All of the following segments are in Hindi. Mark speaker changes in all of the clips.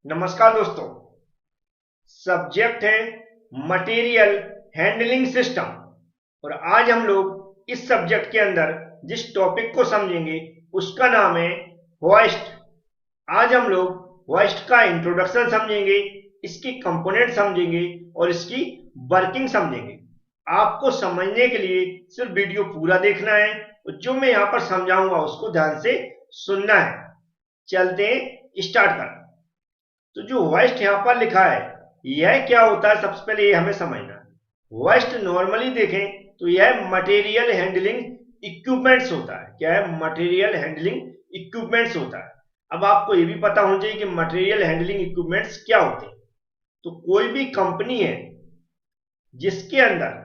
Speaker 1: नमस्कार दोस्तों। सब्जेक्ट है मटेरियल हैंडलिंग सिस्टम और आज हम लोग इस सब्जेक्ट के अंदर जिस टॉपिक को समझेंगे उसका नाम है होइस्ट। आज हम लोग होइस्ट का इंट्रोडक्शन समझेंगे, इसकी कंपोनेंट समझेंगे और इसकी वर्किंग समझेंगे। आपको समझने के लिए सिर्फ वीडियो पूरा देखना है और जो मैं यहाँ पर समझाऊंगा उसको ध्यान से सुनना है। चलते हैं, स्टार्ट कर। तो जो होइस्ट यहां पर लिखा है यह क्या होता है, सबसे पहले ये हमें समझना है। होइस्ट नॉर्मली देखें तो यह मटेरियल हैंडलिंग इक्विपमेंट्स होता है। क्या है? मटेरियल हैंडलिंग इक्विपमेंट्स होता है। अब आपको ये भी पता होना चाहिए कि मटेरियल हैंडलिंग इक्विपमेंट्स क्या होते हैं। तो कोई भी कंपनी है जिसके अंदर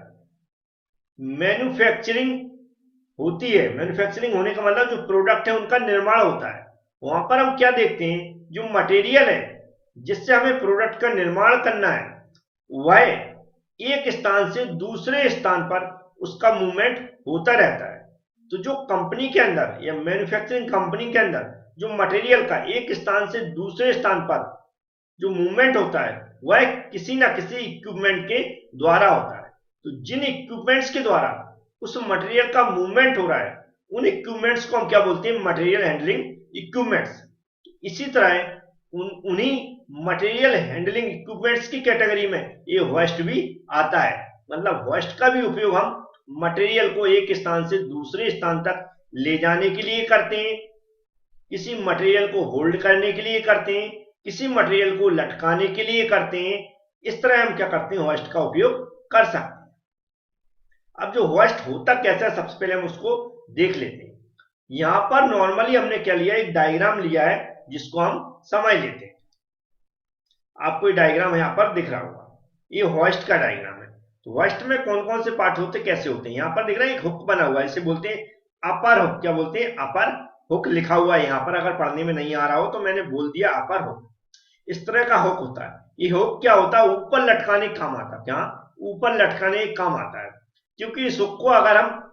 Speaker 1: मैन्युफैक्चरिंग होती है, मैन्युफैक्चरिंग होने का मतलब जो प्रोडक्ट है उनका निर्माण होता है, वहां पर हम क्या देखते हैं, जो मटेरियल है जिससे हमें प्रोडक्ट का निर्माण करना है वह एक स्थान से दूसरे स्थान पर उसका मूवमेंट होता रहता है। तो जो कंपनी के अंदर या मैन्युफैक्चरिंग कंपनी के अंदर जो मटेरियल का एक स्थान से दूसरे स्थान पर जो मूवमेंट होता है वह किसी ना किसी इक्विपमेंट के द्वारा होता है। तो जिन इक्विपमेंट्स के द्वारा उस मटेरियल का मूवमेंट हो रहा है उन इक्विपमेंट्स को हम क्या बोलते हैं? Material handling equipments. इसी तरह उन्हीं मटेरियल हैंडलिंग इक्विपमेंट्स की कैटेगरी में ये होइस्ट भी आता है। मतलब होइस्ट का भी उपयोग हम मटेरियल को एक स्थान से दूसरे स्थान तक ले जाने के लिए करते हैं, किसी मटेरियल को होल्ड करने के लिए करते हैं, किसी मटेरियल को लटकाने के लिए करते हैं। इस तरह हम क्या करते हैं? होइस्ट का उपयोग कर सकते हैं। अब जो होइस्ट होता कैसा है सबसे पहले हम उसको देख लेते हैं। यहां पर नॉर्मली हमने क्या लिया, एक डायग्राम लिया है जिसको हम समझ लेते हैं। आपको ये डायग्राम यहाँ पर दिख रहा होगा, ये होइस्ट का डायग्राम है। तो होइस्ट में कौन कौन से पार्ट होते, कैसे होते हैं? यहाँ पर दिख रहा है एक हुक बना हुआ है, इसे बोलते हैं अपर हुक। क्या बोलते हैं? अपर हुक लिखा हुआ है यहाँ पर। अगर पढ़ने में नहीं आ रहा हो तो मैंने बोल दिया अपर हुक। इस तरह का हुक होता है। ये हुक क्या होता है? ऊपर लटकाने का काम आता है। क्या? ऊपर लटकाने का काम आता है। क्योंकि इस हुक को अगर हम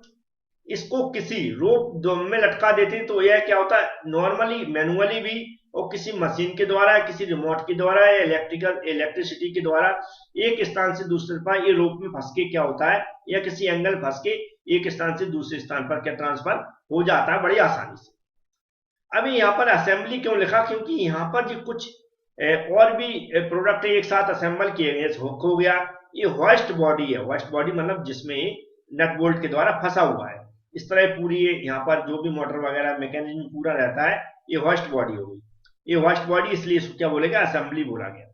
Speaker 1: इसको किसी रोप में लटका देते हैं तो यह क्या होता है, नॉर्मली मैनुअली भी और किसी मशीन के द्वारा, किसी रिमोट के द्वारा या इलेक्ट्रिसिटी के द्वारा एक स्थान से दूसरे पर ये रोप में फंस के क्या होता है, या किसी एंगल फंस के एक स्थान से दूसरे स्थान पर क्या ट्रांसफर हो जाता है बड़ी आसानी से। अभी यहाँ पर असेंबली क्यों लिखा? क्योंकि यहाँ पर जो कुछ और भी प्रोडक्ट एक साथ असेंबल किए गए। हुक हो गया, ये होइस्ट बॉडी है। होइस्ट बॉडी मतलब जिसमें नट बोल्ट के द्वारा फंसा हुआ है। इस तरह पूरी यहाँ पर जो भी मोटर वगैरह मैकेनिज्म पूरा रहता है ये होइस्ट बॉडी हो गई। ये होइस्ट बॉडी इसलिए इसको क्या बोलेगा? असेंबली बोला गया।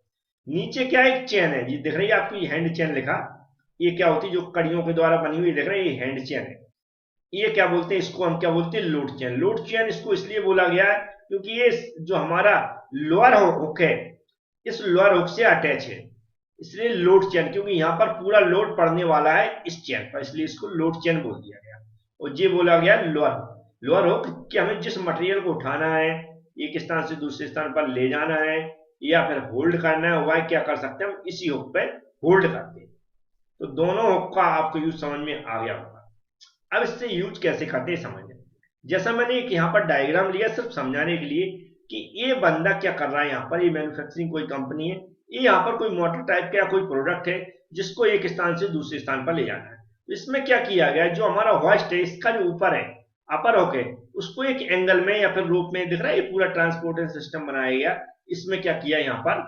Speaker 1: नीचे क्या एक चेन है जी, दिख रही है आपको, ये हैंड चेन लिखा। ये क्या होती है? जो कड़ियों के द्वारा बनी हुई दिख रही है, ये हैंड चेन है। ये क्या बोलते हैं? इसको हम क्या बोलते हैं? Load chain. लोड चेन इसको इसलिए बोला गया है क्योंकि ये जो हमारा लोअर हुक है इस लोअर हुक से अटैच है, इसलिए लोड चेन। क्योंकि यहाँ पर पूरा लोड पड़ने वाला है इस चेन पर, इसलिए इसको लोड चेन बोल दिया गया। और ये बोला गया लोअर हुक। लोअर हुक कि हमें जिस मटेरियल को उठाना है, एक स्थान से दूसरे स्थान पर ले जाना है या फिर होल्ड करना है, वह क्या कर सकते हैं? हम इसी हुक पे होल्ड करते हैं। तो दोनों हुक का आपको यूज समझ में आ गया होगा। अब इससे यूज कैसे करते हैं समझ। जैसा मैंने एक यहाँ पर डायग्राम लिया सिर्फ समझाने के लिए कि ये बंदा क्या कर रहा है। यहाँ पर ये मैन्युफैक्चरिंग कोई कंपनी है, ये यहाँ पर कोई मोटर टाइप का कोई प्रोडक्ट है जिसको एक स्थान से दूसरे स्थान पर ले जाना है। तो इसमें क्या किया गया है, जो हमारा होइस्ट है इसका जो ऊपर है अपर हुक है उसको एक एंगल में या फिर रूप में दिख रहा है, ये पूरा ट्रांसपोर्टेशन सिस्टम बनाया गया। इसमें क्या किया, यहाँ पर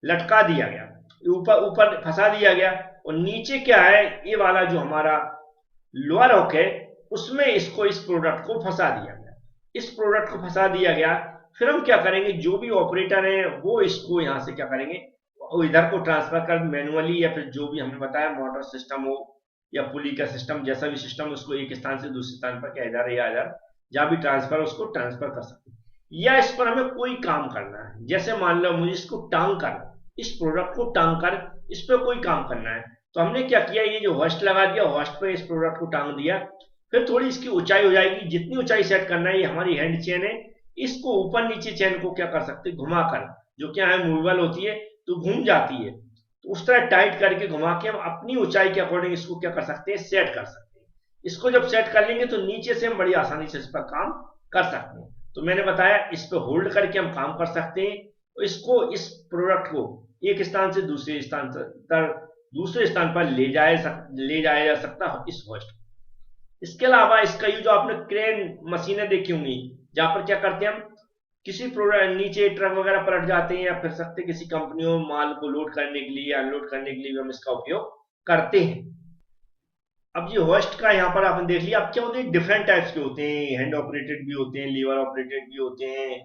Speaker 1: लटका दिया गया, ऊपर ऊपर फंसा दिया गया। और नीचे क्या है, ये वाला जो हमारा लोअर हुक है उसमें इसको इस प्रोडक्ट को फंसा दिया गया। इस प्रोडक्ट को फंसा दिया गया, फिर हम क्या करेंगे, जो भी ऑपरेटर है वो इसको यहां से क्या करेंगे, वो इधर को ट्रांसफर कर मैनुअली या फिर जो भी हमने बताया मोटर सिस्टम हो या पुली का सिस्टम, जैसा भी सिस्टम, उसको एक स्थान से दूसरे स्थान पर क्या इधर या इधर जहां भी ट्रांसफर उसको ट्रांसफर कर सकते हैं। या इस पर हमें कोई काम करना है, जैसे मान लो मुझे इसको टांग कर, इस प्रोडक्ट को टांग कर इस पर कोई काम करना है, तो हमने क्या किया, ये जो होस्ट लगा दिया, होस्ट पे इस प्रोडक्ट को टांग दिया। फिर थोड़ी इसकी ऊंचाई हो जाएगी, जितनी ऊंचाई सेट करना है, ये हमारी हैंड चेन है, इसको ऊपर नीचे चेन को क्या कर सकते हैं, घुमाकर, जो क्या है मूवेबल होती है तो घूम जाती है, तो उस तरह टाइट करके घुमा के हम अपनी ऊंचाई के अकॉर्डिंग इसको क्या कर सकते हैं, सेट कर सकते हैं। इसको जब सेट कर लेंगे तो नीचे से हम बड़ी आसानी से इस पर काम कर सकते हैं। तो मैंने बताया इस पर होल्ड करके हम काम कर सकते हैं, इसको इस प्रोडक्ट को एक स्थान से दूसरे स्थान पर ले जाया जा सकता है इस होस्ट। इसके अलावा इसका यूज जो आपने क्रेन मशीनें देखी होंगी, जहां पर क्या करते हैं हम, किसी प्रोडक्ट नीचे ट्रक वगैरह पलट जाते हैं या फिर सकते किसी कंपनियों माल को लोड करने के लिए या अनलोड करने के लिए भी हम इसका उपयोग करते हैं। अब ये होस्ट का यहाँ पर आपने देख लिया। अब क्या होते हैं, डिफरेंट टाइप्स के होते हैं, हैंड ऑपरेटेड भी होते हैं, लीवर ऑपरेटेड भी होते हैं,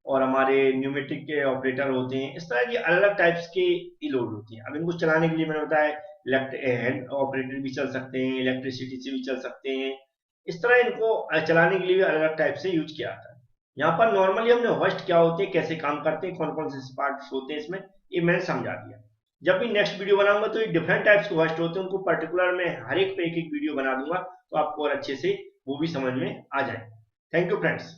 Speaker 1: और हमारे न्यूमेटिक के ऑपरेटर होते हैं। इस तरह की अलग अलग टाइप्स के लोड होती हैं। अब इनको चलाने के लिए मैंने बताया हैंड ऑपरेटेड भी चल सकते हैं, इलेक्ट्रिसिटी से भी चल सकते हैं। इस तरह इनको चलाने के लिए भी अलग अलग टाइप से यूज किया जाता है। यहाँ पर नॉर्मली हमने होस्ट क्या होते हैं, कैसे काम करते हैं, कौन कौन से पार्ट्स होते हैं इसमें, ये मैंने समझा दिया। जब भी नेक्स्ट वीडियो बनाऊंगा तो ये डिफरेंट टाइप्स के होस्ट होते हैं, उनको पर्टिकुलर मैं हर एक पे एक एक वीडियो बना दूंगा, तो आपको और अच्छे से वो भी समझ में आ जाए। Thank you friends.